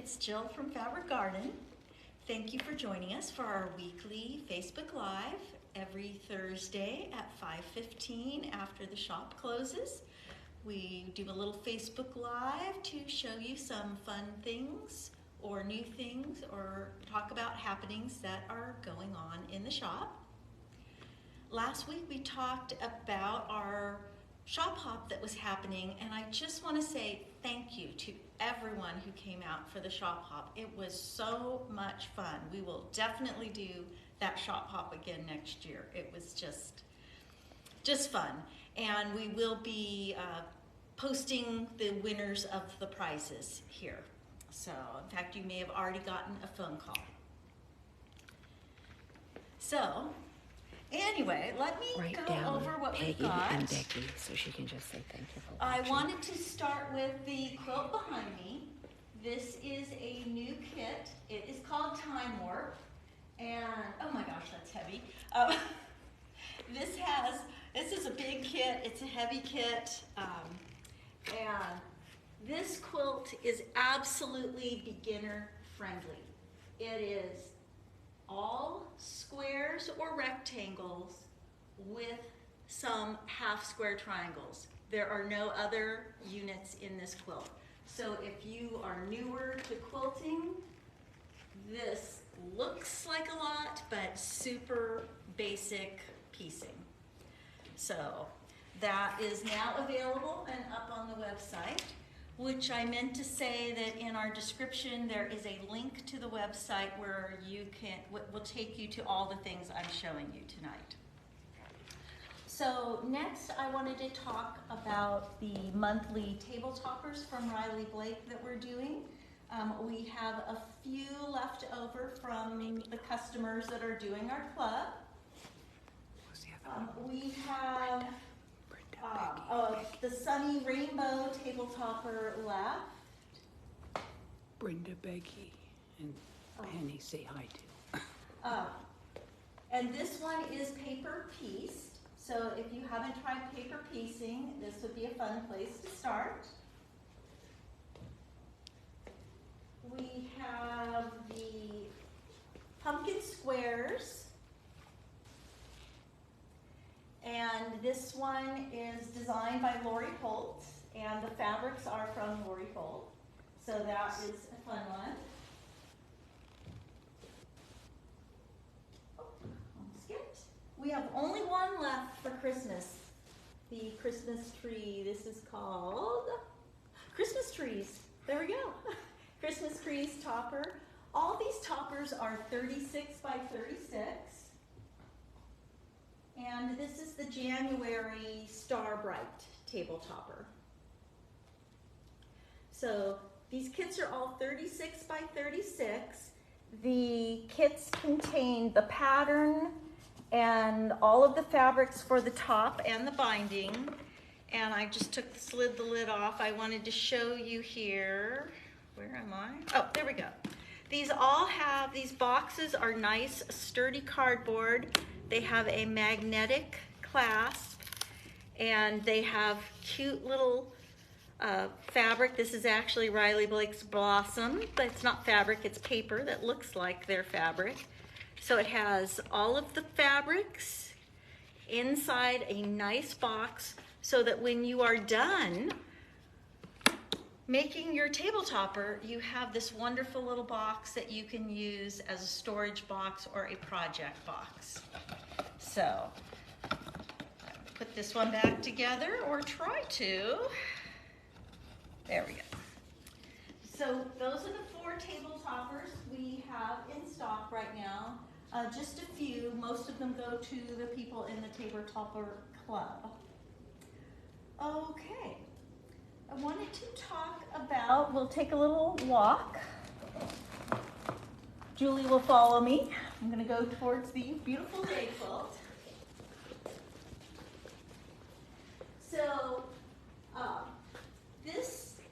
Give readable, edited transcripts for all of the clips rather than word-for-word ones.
it's Jill from Fabric Garden. Thank you for joining us for our weekly Facebook Live every Thursday at 5:15 after the shop closes. We do a little Facebook Live to show you some fun things or new things or talk about happenings that are going on in the shop. Last week we talked about our shop hop that was happening, and I just want to say thank you to everyone who came out for the shop hop. It was so much fun. We will definitely do that shop hop again next year. It was just fun, and we will be posting the winners of the prizes here. So in fact, you may have already gotten a phone call. So anyway, let me go over what Peggy we've got. and Becky, so she can just say thank you for I watching. wanted to start with the quilt behind me. This is a new kit. It is called Time Warp, and oh my gosh, that's heavy. This is a big kit. It's a heavy kit, and this quilt is absolutely beginner friendly. It is all squares or rectangles with some half square triangles. There are no other units in this quilt. So if you are newer to quilting, this looks like a lot, but super basic piecing. So that is now available and up on the website, which I meant to say that in our description there is a link to the website where will take you to all the things I'm showing you tonight. So next I wanted to talk about the monthly table toppers from Riley Blake that we're doing. We have a few left over from the customers that are doing our club. We have the Sunny Rainbow table topper left. Brenda, Becky, and Penny say hi to. And this one is paper pieced. So if you haven't tried paper piecing, this would be a fun place to start. We have the pumpkin squares. And this one is designed by Lori Holt, and the fabrics are from Lori Holt. So that is a fun one. We have only one left for Christmas. The Christmas tree. This is called Christmas Trees. There we go. Christmas Trees topper. All these toppers are 36 by 36. And this is the January Star Bright table topper. So these kits are all 36 by 36. The kits contain the pattern and all of the fabrics for the top and the binding. And I just slid the lid off. I wanted to show you here. Where am I? Oh, there we go. These boxes are nice, sturdy cardboard. They have a magnetic clasp, and they have cute little fabric. This is actually Riley Blake's Blossom, but it's not fabric, it's paper that looks like their fabric. So it has all of the fabrics inside a nice box so that when you are done making your table topper, you have this wonderful little box that you can use as a storage box or a project box. So put this one back together, or try to. There we go. So those are the 4 table toppers we have in stock right now. Just a few. Most of them go to the people in the Table Topper Club. Okay. I wanted to talk about, we'll take a little walk. Julie will follow me. I'm going to go towards the beautiful day quilt. So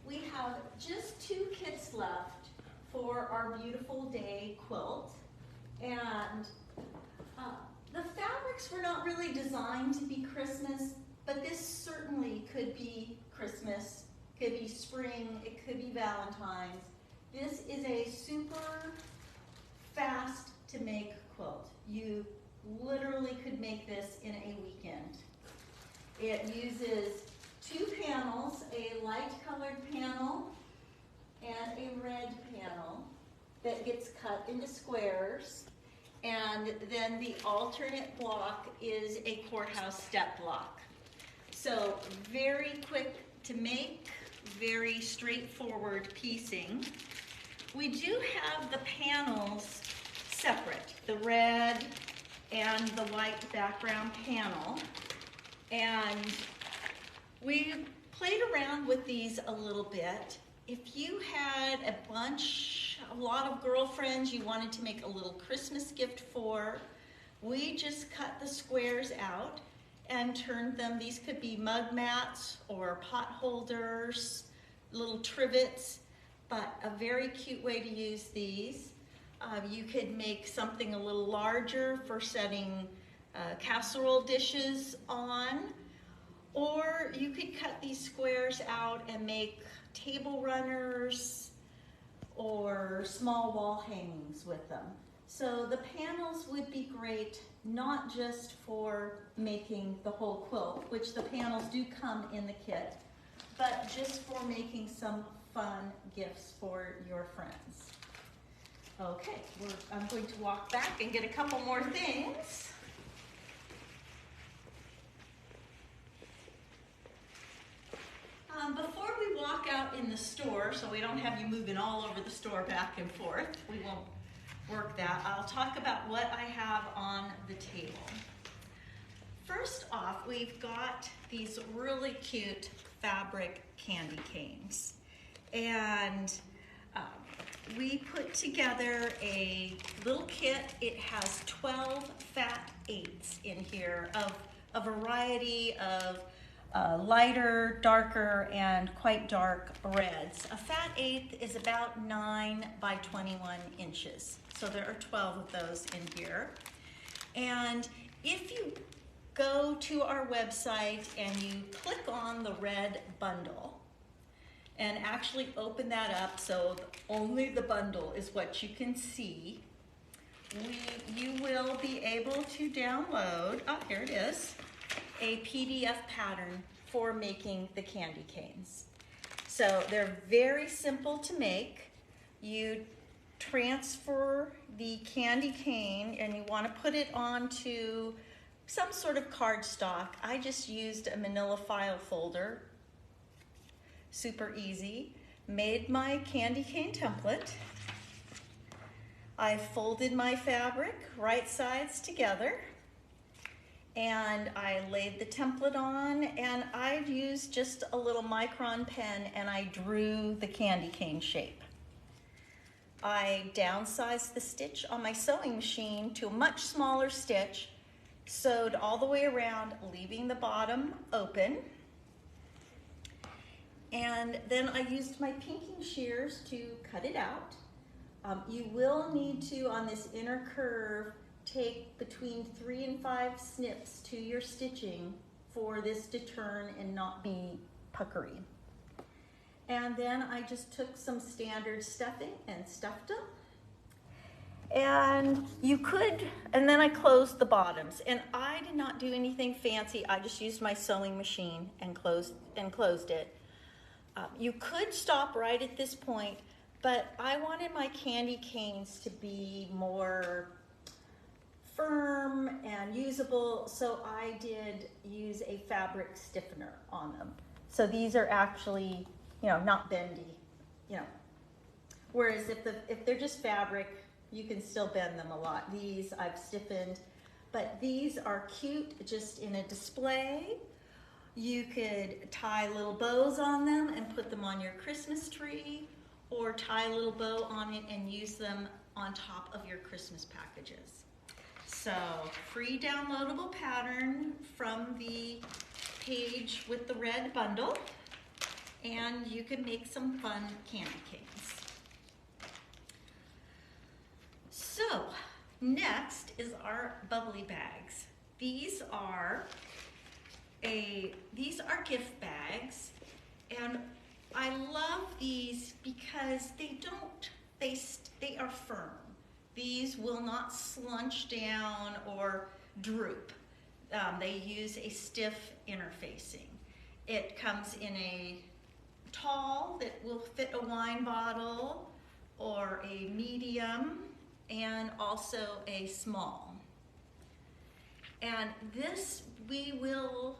we have just 2 kits left for our beautiful day quilt. And the fabrics were not really designed to be Christmas, but this certainly could be Christmas, could be spring, it could be Valentine's. This is a super fast to make quilt. You literally could make this in a weekend. It uses 2 panels, a light colored panel and a red panel that gets cut into squares. And then the alternate block is a courthouse step block. So very quick to make, very straightforward piecing. We do have the panels separate, the red and the light background panel. And we played around with these a little bit. If you had a lot of girlfriends you wanted to make a little Christmas gift for, we just cut the squares out and turned them. These could be mug mats or pot holders, little trivets, but a very cute way to use these. You could make something a little larger for setting casserole dishes on, or you could cut these squares out and make table runners or small wall hangings with them. So the panels would be great, not just for making the whole quilt, which the panels do come in the kit, but just for making some fun gifts for your friends. Okay, I'm going to walk back and get a couple more things. Before we walk out in the store, so we don't have you moving all over the store back and forth, we won't work that. I'll talk about what I have on the table. First off, we've got these really cute fabric candy canes. And we put together a little kit. It has 12 fat 8s in here of a variety of lighter, darker, and quite dark reds. A fat 8 is about 9 by 21 inches. So there are 12 of those in here. And if you go to our website and you click on the red bundle and actually open that up so only the bundle is what you can see, you will be able to download, oh, here it is, a PDF pattern for making the candy canes. So they're very simple to make. You transfer the candy cane and you want to put it onto some sort of cardstock. I just used a manila file folder. Super easy. Made my candy cane template. I folded my fabric right sides together. And I laid the template on, and I used just a little micron pen and I drew the candy cane shape. I downsized the stitch on my sewing machine to a much smaller stitch, sewed all the way around, leaving the bottom open. And then I used my pinking shears to cut it out. You will need to, on this inner curve, take between 3 and 5 snips to your stitching for this to turn and not be puckery. And then I just took some standard stuffing and stuffed them. And you could, and then I closed the bottoms. And I did not do anything fancy. I just used my sewing machine and closed it. You could stop right at this point, but I wanted my candy canes to be more firm and usable, so I did use a fabric stiffener on them. So these are actually, not bendy, Whereas if they're just fabric, you can still bend them a lot. These I've stiffened, but these are cute just in a display. You could tie little bows on them and put them on your Christmas tree, or tie a little bow on it and use them on top of your Christmas packages. So, free downloadable pattern from the page with the red bundle, and you can make some fun candy canes. So, next is our bubbly bags. These are gift bags, and I love these because they are firm. These will not slunch down or droop. They use a stiff interfacing. It comes in a tall that will fit a wine bottle, or a medium, and also a small. And this we will,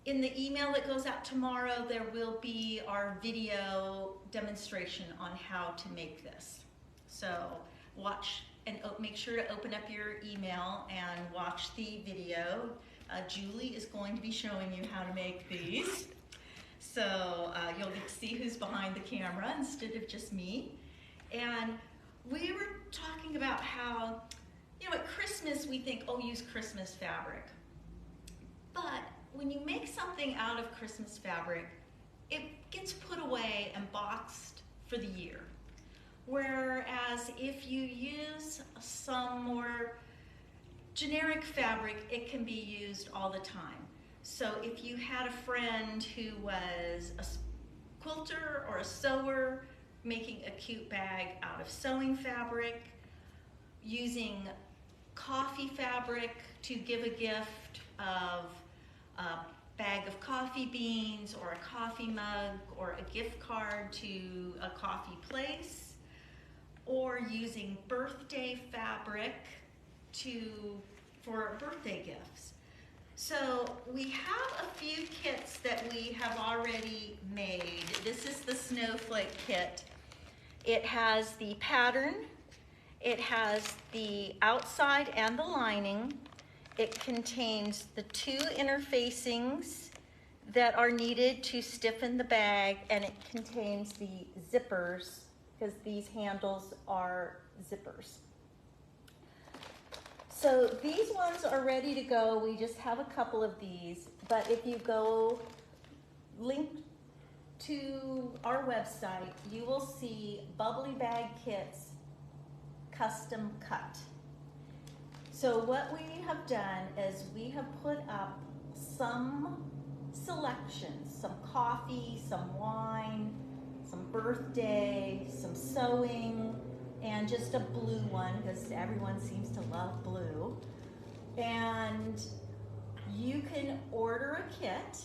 in the email that goes out tomorrow, there will be our video demonstration on how to make this. So watch and make sure to open up your email and watch the video. Julie is going to be showing you how to make these. So you'll get to see who's behind the camera instead of just me. And we were talking about how, at Christmas we think, oh, use Christmas fabric. But when you make something out of Christmas fabric, it gets put away and boxed for the year. Whereas if you use some more generic fabric, it can be used all the time. So if you had a friend who was a quilter or a sewer, making a cute bag out of sewing fabric, using coffee fabric to give a gift of a bag of coffee beans or a coffee mug or a gift card to a coffee place, or using birthday fabric for birthday gifts. So we have a few kits that we have already made. This is the snowflake kit. It has the pattern, it has the outside and the lining. It contains the two interfacings that are needed to stiffen the bag, and it contains the zippers, because these handles are zippers. So these ones are ready to go. We just have a couple of these, but if you go link to our website, you will see bubbly bag kits custom cut. So what we have done is we have put up some selections, some coffee, some wine, some birthday, some sewing, and just a blue one, because everyone seems to love blue. And you can order a kit.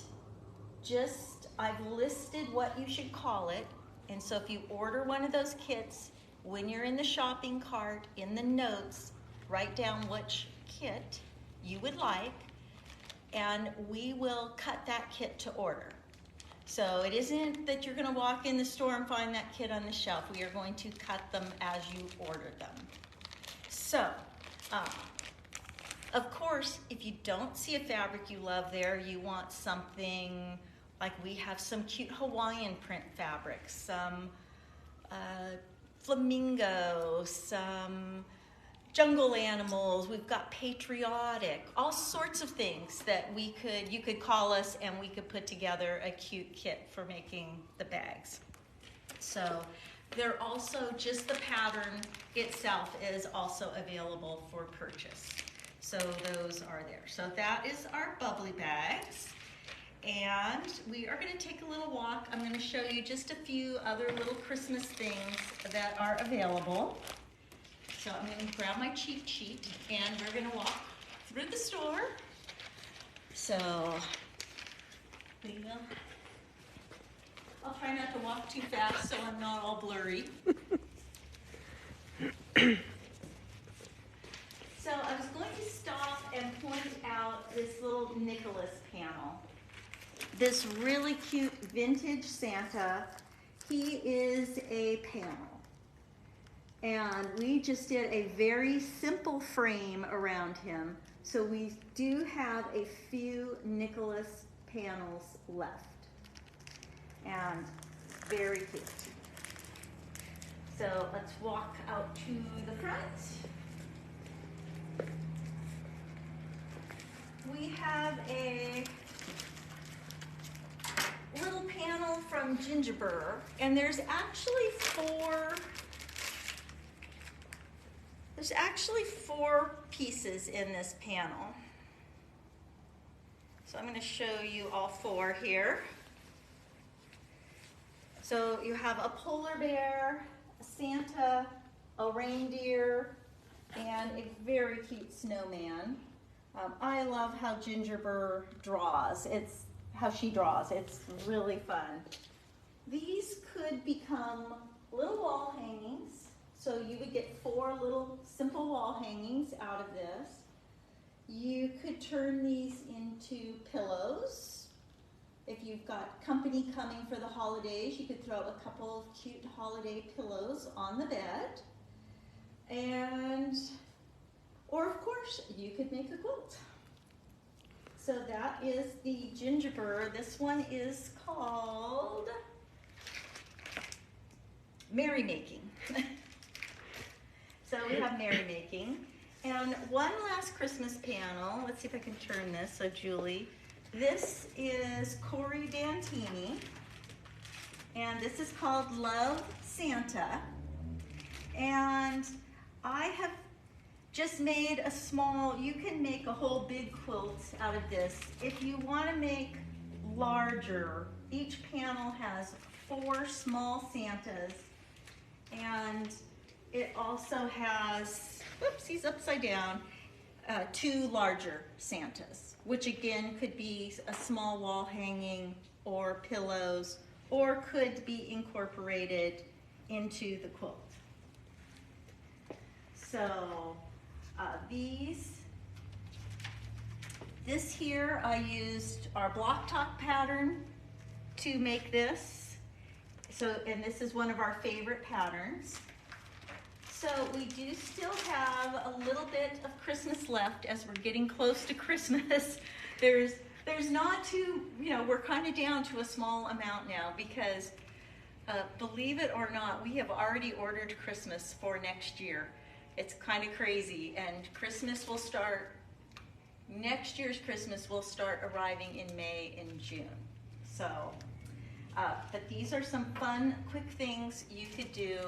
I've listed what you should call it. And so if you order one of those kits, when you're in the shopping cart, in the notes, write down which kit you would like, and we will cut that kit to order. So it isn't that you're going to walk in the store and find that kit on the shelf. We are going to cut them as you order them. So, of course, if you don't see a fabric you love there, you want something like we have some cute Hawaiian print fabrics, some flamingo, some jungle animals, we've got patriotic, all sorts of things that you could call us and we could put together a cute kit for making the bags. So they're also, just the pattern itself is also available for purchase. So those are there. So that is our bubbly bags. And we are going to take a little walk. I'm going to show you just a few other little Christmas things that are available. So I'm going to grab my cheat sheet and we're going to walk through the store. So I'll try not to walk too fast so I'm not all blurry. So I was going to stop and point out this little Nicholas panel. This really cute vintage Santa. He is a panel. And we just did a very simple frame around him. So we do have a few Nicholas panels left. And very cute. So let's walk out to the front. We have a little panel from Gingerbread, and there's actually four pieces in this panel. So I'm going to show you all four here. So you have a polar bear, a Santa, a reindeer, and a very cute snowman. I love how Gingerbread draws. It's how she draws. It's really fun. These could become little wall hangings. So you would get 4 little simple wall hangings out of this. You could turn these into pillows. If you've got company coming for the holidays, you could throw a couple of cute holiday pillows on the bed. Or of course, you could make a quilt. So that is the Gingerbread. This one is called Merrymaking. So we have Merrymaking. And one last Christmas panel. Let's see if I can turn this. So Julie, this is Corey Dantini. And this is called Love Santa. And I have just made a small, you can make a whole big quilt out of this. If you want to make larger, each panel has 4 small Santas, and it also has, whoops, he's upside down, 2 larger Santas, which again could be a small wall hanging or pillows, or could be incorporated into the quilt. So this here, I used our block top pattern to make this. So, and this is one of our favorite patterns. So we do still have a little bit of Christmas left as we're getting close to Christmas. There's not too, we're kind of down to a small amount now because believe it or not, we have already ordered Christmas for next year. It's kind of crazy, and Christmas will start, next year's Christmas will start arriving in May and June. So, but these are some fun, quick things you could do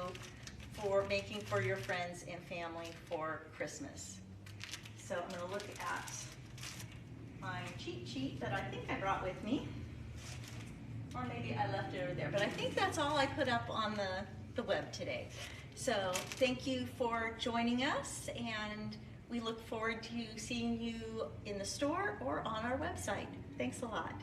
for making for your friends and family for Christmas. So I'm gonna look at my cheat sheet that I think I brought with me. Or maybe I left it over there, but I think that's all I put up on the web today. So thank you for joining us, and we look forward to seeing you in the store or on our website. Thanks a lot.